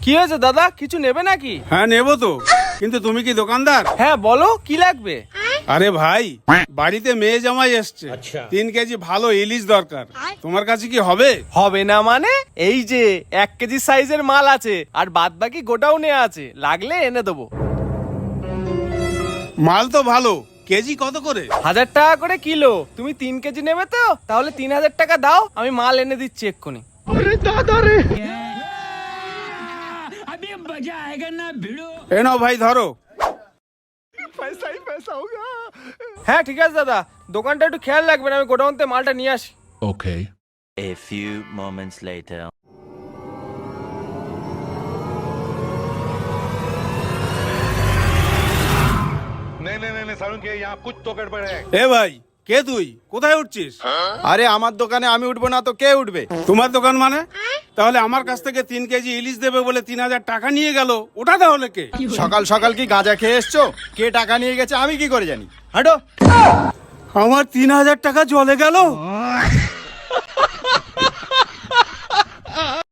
কি হয়েছে দাদা, কিছু নেবে নাকি? হ্যাঁ নেবো তো, কিন্তু তুমি কি দোকানদার? হ্যাঁ বলো, কি লাগবে? আরে ভাই, বাড়িতে মেয়ে জামাই এসছে, 3 কেজি ভালো ইলিশ দরকার। তোমার কাছে কি হবে? হবে না মানে? এই যে 1 কেজি সাইজের মাল আছে, আর বাদ বাকি গোডাউনে আছে, লাগলে এনে দেবো। মাল তো ভালো, কেজি কত করে? 1000 টাকা করে কিলো। তুমি 3 কেজি নেবে তো? তাহলে 3000 টাকা দাও, আমি মাল এনে দিচ্ছি এক্ষুনি। এ নাও ভাই, ধরো। হ্যাঁ ঠিক আছে দাদা, দোকানটা একটু খেয়াল রাখবেন, আমি গোডাউন থেকে মালটা নিয়ে আসি। Okay. A few moments later. नहीं सारुण के यहाँ कुछ तो गड़बड़ है। এ ভাই, কে তুই? কোথায় উঠছিস? আরে আমার দোকানে আমি উঠবো না তো কে উঠবে? তোমার দোকান মানে? তাহলে আমার কাছ থেকে 3 কেজি ইলিশ দেবে বলে 3000 টাকা নিয়ে গেল, ওটা তাহলে কে? সকাল সকাল কি গাঁজা খেয়ে এসছো? কে টাকা নিয়ে গেছে আমি কি করে জানি? হাঁটো। আমার 3000 টাকা জলে গেল।